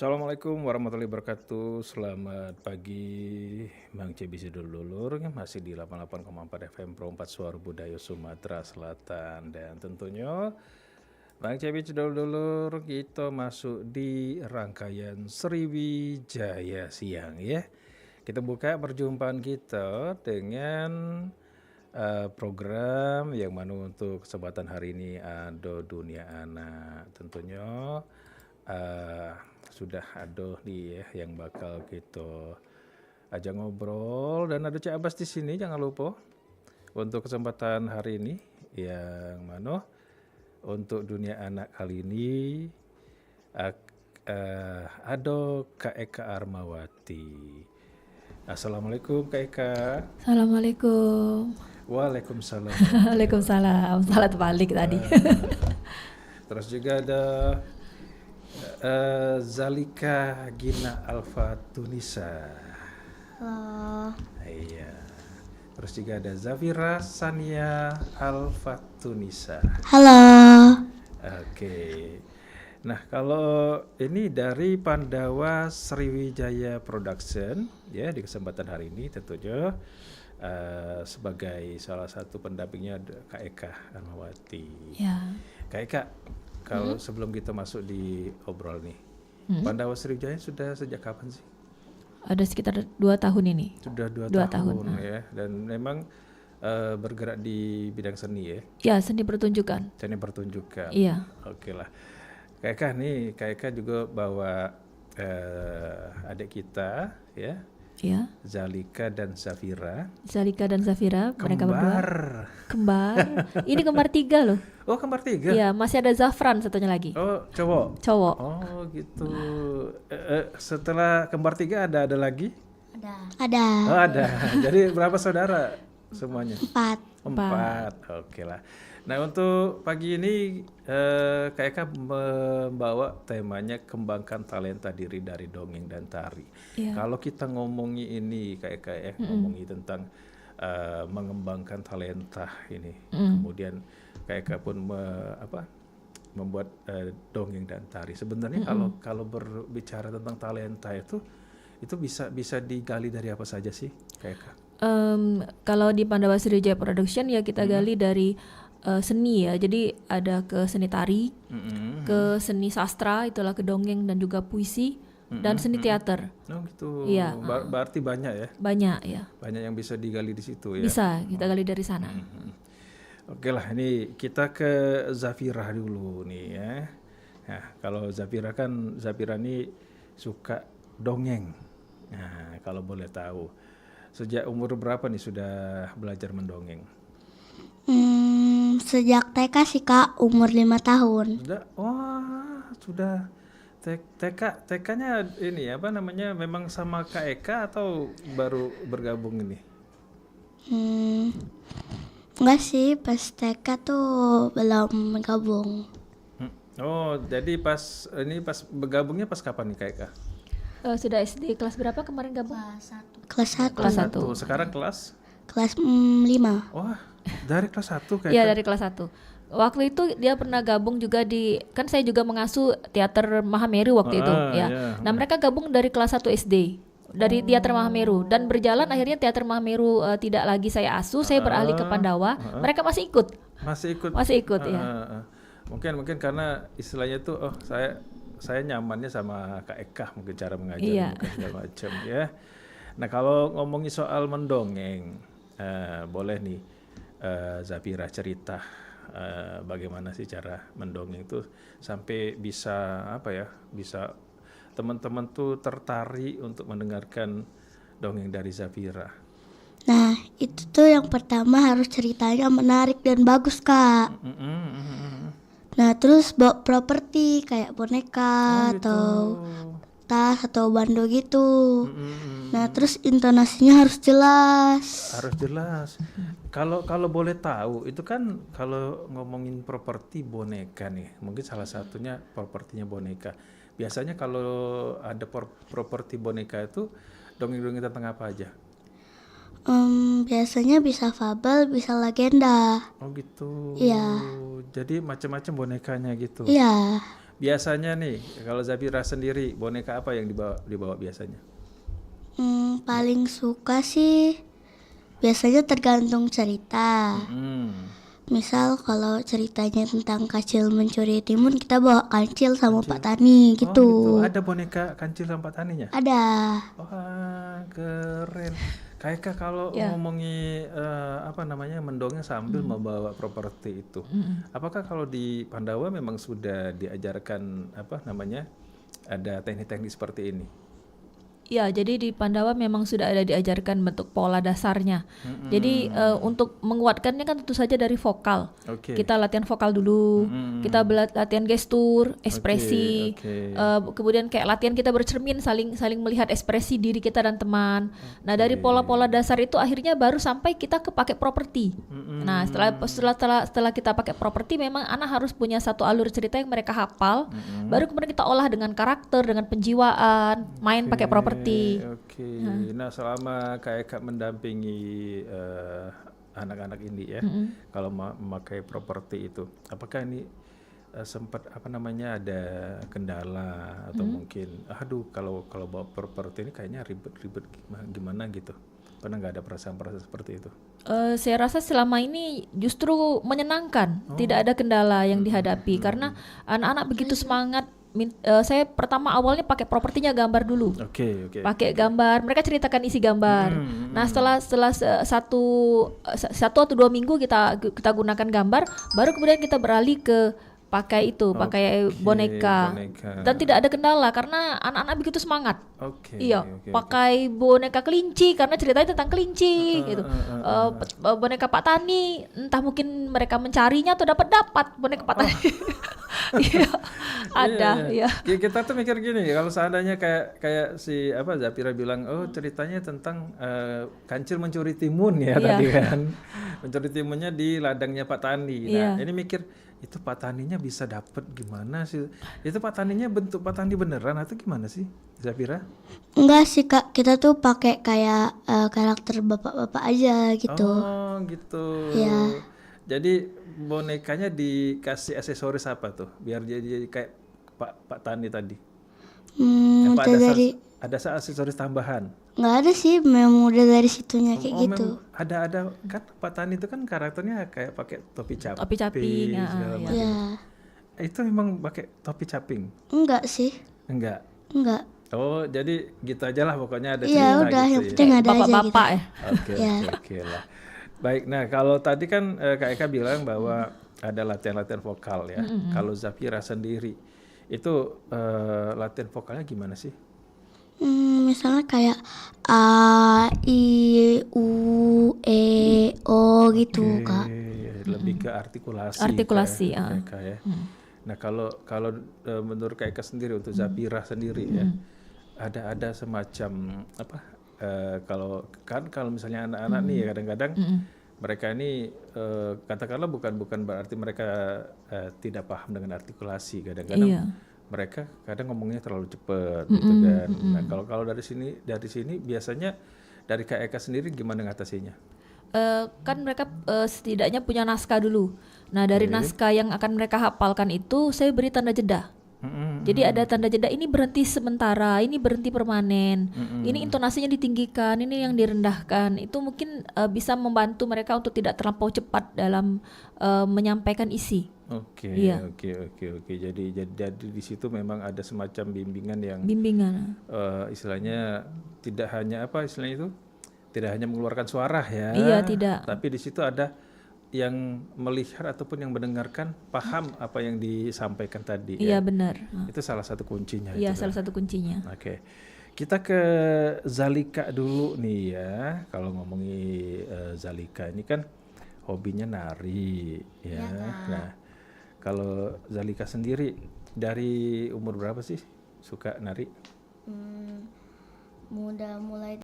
Assalamualaikum warahmatullahi wabarakatuh. Selamat pagi Bang Cebi Sidul-Dulur, masih di 88,4 FM Pro 4 Suara Budaya Sumatera Selatan. Dan tentunya Bang Cebi Sidul-Dulur, kita masuk di rangkaian Sriwijaya Siang ya. Kita buka perjumpaan kita dengan program yang mana untuk kesempatan hari ini ada Dunia Anak. Tentunya sudah ada nih ya yang bakal kita ajak ngobrol, dan ada Cak Abbas di sini, jangan lupa untuk kesempatan hari ini yang mana untuk Dunia Anak kali ini ada Kak Eka Armawati. Assalamualaikum Kak Eka. Assalamualaikum. Waalaikumsalam. Waalaikumsalam. Salah terbalik tadi. Terus juga ada Zalika Gina Alfa Tunisa. Halo. Iya. Terus juga ada Zafira Sania Alfa Tunisa. Halo. Oke. Nah, kalau ini dari Pandawa Sriwijaya Production ya, di kesempatan hari ini tentunya sebagai salah satu pendampingnya ada Kak Eka Armawati. Ya. Kak Eka, kalau sebelum kita masuk di obrol nih, Pandawa Sriwijaya sudah sejak kapan sih? Ada sekitar 2 tahun ini. Sudah 2 2 tahun tahun. ya, dan memang bergerak di bidang seni ya, Ya, seni pertunjukan. seni pertunjukan. Iya. Oke lah. Kak Eka nih, Kak Eka juga bawa adik kita ya, Ya. Zalika dan Zafira. Zalika dan Zafira, mereka berdua Kembar. kembar. Ini kembar 3 loh. Oh, kembar 3? Iya, masih ada Zafran satunya lagi. Oh, cowok. Cowok. Oh, gitu. Setelah kembar 3 ada lagi? Ada. Oh, ada. Jadi berapa saudara semuanya? 4. 4. Oke lah. Nah, untuk pagi ini Kak Eka membawa temanya kembangkan talenta diri dari dongeng dan tari. Iya. Kalau kita ngomongi ini Kak Eka ya, ngomongi tentang mengembangkan talenta ini. Kemudian Kak Eka pun membuat dongeng dan tari. Sebenarnya kalau berbicara tentang talenta itu bisa digali dari apa saja sih Kak Eka? Kalau di Pandawa Sriwijaya Production ya kita gali dari seni ya. Jadi ada ke seni tari, ke seni sastra, itulah ke dongeng dan juga puisi, dan seni teater. Oh gitu. Iya. Berarti banyak ya? Banyak ya. Banyak yang bisa digali di situ ya. Bisa kita gali dari sana. Oke lah, ini kita ke Zafira dulu nih ya. Nah, kalau Zafira ini suka dongeng. Nah, kalau boleh tahu, sejak umur berapa nih sudah belajar mendongeng? Sejak TK sih Kak, umur 5 tahun. Sudah TK-nya ini apa namanya, memang sama Kak Eka atau baru bergabung ini? Enggak sih, pas TK tuh belum gabung. Oh, jadi pas bergabungnya pas kapan nih Kak Eka? Sudah SD kelas berapa kemarin gabung? Kelas 1. Kelas 1. Sekarang kelas? Kelas 5. Wah, dari kelas 1 Kak Eka? Iya, dari kelas 1. Waktu itu dia pernah gabung juga kan saya juga mengasuh teater Mahameru waktu itu ya. Iya. Nah, mereka gabung dari kelas 1 SD dari teater Mahameru, dan berjalan akhirnya teater Mahameru tidak lagi saya asuh, saya beralih ke Pandawa. Mereka masih ikut. Masih ikut ya. Mungkin karena istilahnya tuh saya nyamannya sama Kak Eka, mungkin cara mengajarnya bukan segala macam ya. Nah, kalau ngomongin soal mendongeng, boleh nih Zafira cerita bagaimana sih cara mendongeng itu sampai bisa bisa teman-teman tuh tertarik untuk mendengarkan dongeng dari Zafira. Nah, itu tuh yang pertama harus ceritanya menarik dan bagus Kak. Nah, terus bawa properti kayak boneka atau tas atau bando gitu. Nah, terus intonasinya harus jelas. Harus jelas. Kalau boleh tahu, itu kan kalau ngomongin properti boneka nih, mungkin salah satunya propertinya boneka. Biasanya kalau ada properti boneka itu dongeng-dongeng tentang apa aja? Biasanya bisa fabel, bisa legenda. Oh gitu. Iya. Jadi macam-macam bonekanya gitu. Iya. biasanya nih kalau Zafira sendiri boneka apa yang dibawa biasanya? Paling suka sih biasanya tergantung cerita. Misal kalau ceritanya tentang Kancil mencuri timun, kita bawa Kancil sama Pak Tani gitu. Oh gitu. Ada boneka Kancil sama Pak Taninya? Ada. Wah, keren. Kak, kalau ngomongi mendongeng sambil membawa properti itu, apakah kalau di Pandawa memang sudah diajarkan ada teknik-teknik seperti ini? Ya, jadi di Pandawa memang sudah ada diajarkan bentuk pola dasarnya. Jadi untuk menguatkannya kan tentu saja dari vokal. Kita latihan vokal dulu, kita latihan gestur, ekspresi, kemudian kayak latihan kita bercermin, saling melihat ekspresi diri kita dan teman. Nah dari pola-pola dasar itu akhirnya baru sampai kita pakai properti. Nah setelah kita pakai properti, memang anak harus punya satu alur cerita yang mereka hafal, baru kemudian kita olah dengan karakter, dengan penjiwaan, main pakai properti. Nah selama Kak mendampingi anak-anak ini ya, kalau memakai properti itu, apakah ini sempat ada kendala atau mungkin, kalau bawa properti ini kayaknya ribet gimana gitu? Pernah nggak ada perasaan seperti itu? Saya rasa selama ini justru menyenangkan, tidak ada kendala yang dihadapi karena anak-anak begitu semangat. Saya pertama awalnya pakai propertinya gambar dulu. Pakai gambar, mereka ceritakan isi gambar. Nah setelah satu atau 2 minggu kita gunakan gambar, baru kemudian kita beralih ke pakai boneka. Dan tidak ada kendala karena anak-anak begitu semangat. Pakai boneka kelinci karena ceritanya tentang kelinci gitu. Boneka Pak Tani, entah mungkin mereka mencarinya atau dapat boneka Pak Tani. Ada. Kita tuh mikir gini, kalau seandainya kayak si Zafira bilang, ceritanya tentang Kancil mencuri timun ya tadi kan, mencuri timunnya di ladangnya Pak Tani. Nah ini mikir, itu Pak Taninya bisa dapet gimana sih? Itu Pak Taninya bentuk Pak Tani beneran atau gimana sih, Zafira? Enggak sih Kak, kita tuh pakai kayak karakter bapak-bapak aja gitu. Oh gitu. Ya. Jadi bonekanya dikasih aksesoris apa tuh, biar jadi kayak Pak Tani tadi? Ada aksesoris tambahan? Nggak ada sih, memang udah dari situnya kayak gitu. Ada kan Pak Tani itu kan karakternya kayak pakai topi caping segala macam. Itu memang pakai topi caping? Enggak sih. Enggak. Oh jadi gitu aja lah pokoknya ada cerita gitu. Iya udah, yang penting ada bapak-bapak aja gitu. Oke lah. Baik, nah kalau tadi kan Kak Eka bilang bahwa ada latihan-latihan vokal ya. Kalau Zafira sendiri itu latihan vokalnya gimana sih? Misalnya kayak A, I, U, E, O gitu Kak. Lebih ke artikulasi Kak ya. Nah kalau menurut Kak Eka sendiri, untuk Zafira sendiri ya, ada semacam kalau misalnya anak-anak nih kadang-kadang mereka ini katakanlah bukan berarti mereka tidak paham dengan artikulasi, kadang-kadang mereka kadang ngomongnya terlalu cepat gitu kan. Nah kalau dari sini biasanya dari Kak Eka sendiri gimana ngatasinya? Kan mereka setidaknya punya naskah dulu. Nah dari naskah yang akan mereka hafalkan itu saya beri tanda jeda. Jadi ada tanda jeda, ini berhenti sementara, ini berhenti permanen, ini intonasinya ditinggikan, ini yang direndahkan. Itu mungkin bisa membantu mereka untuk tidak terlampau cepat dalam menyampaikan isi. Oke. Jadi di situ memang ada semacam bimbingan istilahnya tidak hanya tidak hanya mengeluarkan suara ya. Iya, tidak. Tapi di situ ada yang melihat ataupun yang mendengarkan paham apa yang disampaikan tadi. Iya benar. Itu salah satu kuncinya. Iya salah satu kuncinya. Oke. Kita ke Zalika dulu nih ya. Kalau ngomongin Zalika ini kan hobinya nari ya. Nah kalau Zalika sendiri dari umur berapa sih suka nari? Mulai